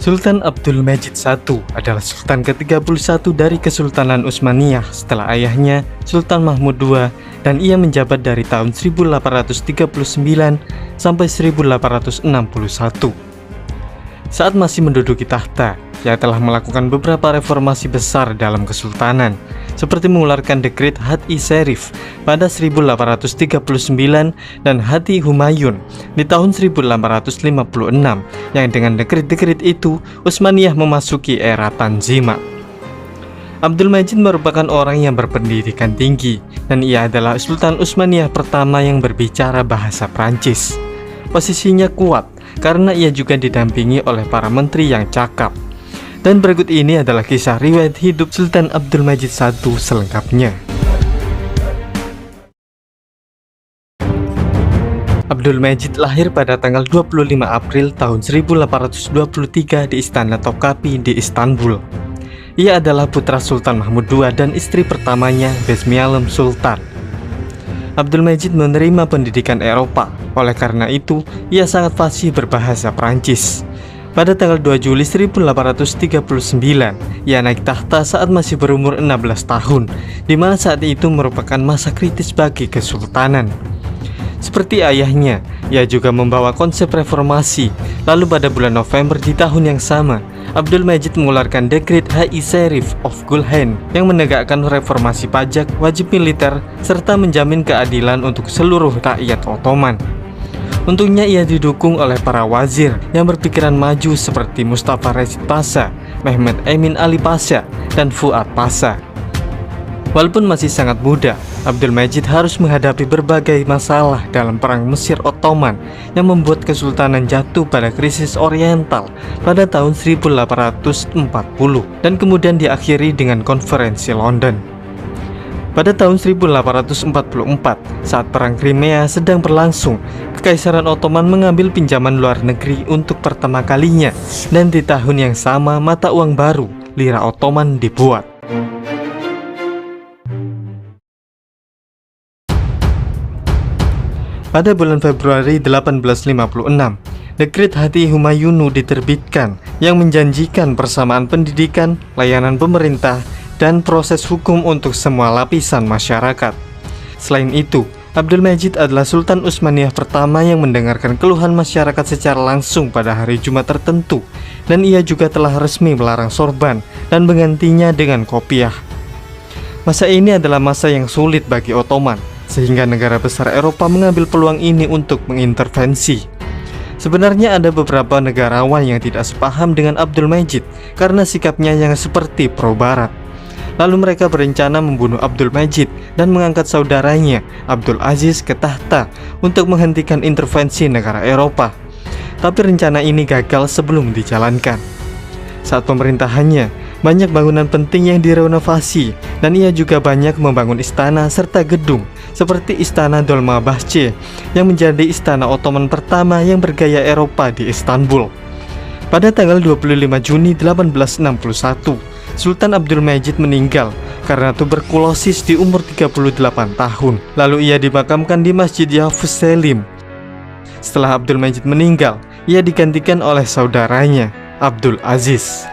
Sultan Abdul Majid I adalah Sultan ke-31 dari Kesultanan Utsmaniyah setelah ayahnya Sultan Mahmud II, dan ia menjabat dari tahun 1839 sampai 1861. Saat masih menduduki tahta, ia telah melakukan beberapa reformasi besar dalam kesultanan, seperti mengeluarkan dekret Hati Syarif pada 1839 dan Hati Humayun di tahun 1856, yang dengan dekret-dekret itu Utsmaniyah memasuki era Tanzimat. Abdul Majid merupakan orang yang berpendidikan tinggi, dan ia adalah Sultan Utsmaniyah pertama yang berbicara bahasa Prancis. Posisinya kuat karena ia juga didampingi oleh para menteri yang cakap. Dan berikut ini adalah kisah riwayat hidup Sultan Abdul Majid I selengkapnya. Abdul Majid lahir pada tanggal 25 April tahun 1823 di Istana Topkapi di Istanbul. Ia adalah putra Sultan Mahmud II dan istri pertamanya Besmialem Sultan. Abdul Majid menerima pendidikan Eropa, oleh karena itu ia sangat fasih berbahasa Prancis. Pada tanggal 2 Juli 1839, ia naik tahta saat masih berumur 16 tahun, di mana saat itu merupakan masa kritis bagi kesultanan. Seperti ayahnya, ia juga membawa konsep reformasi. Lalu pada bulan November di tahun yang sama, Abdul Majid mengeluarkan dekret Hati Syarif of Gulhen yang menegakkan reformasi pajak, wajib militer, serta menjamin keadilan untuk seluruh rakyat Ottoman. Untungnya ia didukung oleh para wazir yang berpikiran maju seperti Mustafa Reşit Pasha, Mehmet Emin Ali Pasha, dan Fuad Pasha. Walaupun masih sangat muda, Abdul Majid harus menghadapi berbagai masalah dalam perang Mesir Ottoman yang membuat kesultanan jatuh pada krisis oriental pada tahun 1840 dan kemudian diakhiri dengan konferensi London. Pada tahun 1844, saat perang Crimea sedang berlangsung, Kekaisaran Ottoman mengambil pinjaman luar negeri untuk pertama kalinya, dan di tahun yang sama mata uang baru, lira Ottoman, dibuat. Pada bulan Februari 1856, dekret Hati Humayunu diterbitkan yang menjanjikan persamaan pendidikan, layanan pemerintah, dan proses hukum untuk semua lapisan masyarakat. Selain itu, Abdul Majid adalah Sultan Utsmaniyah pertama yang mendengarkan keluhan masyarakat secara langsung pada hari Jumat tertentu, dan ia juga telah resmi melarang sorban dan menggantinya dengan kopiah. Masa ini adalah masa yang sulit bagi Ottoman, sehingga negara besar Eropa mengambil peluang ini untuk mengintervensi. Sebenarnya ada beberapa negarawan yang tidak sepaham dengan Abdul Majid karena sikapnya yang seperti pro-barat. Lalu mereka berencana membunuh Abdul Majid dan mengangkat saudaranya Abdul Aziz ke tahta untuk menghentikan intervensi negara Eropa. Tapi rencana ini gagal sebelum dijalankan. Saat pemerintahannya, banyak bangunan penting yang direnovasi, dan ia juga banyak membangun istana serta gedung seperti Istana Dolmabahce yang menjadi istana Ottoman pertama yang bergaya Eropa di Istanbul. Pada tanggal 25 Juni 1861, Sultan Abdul Majid meninggal karena tuberkulosis di umur 38 tahun. Lalu ia dimakamkan di Masjid Yavuz Selim. Setelah Abdul Majid meninggal, ia digantikan oleh saudaranya Abdul Aziz.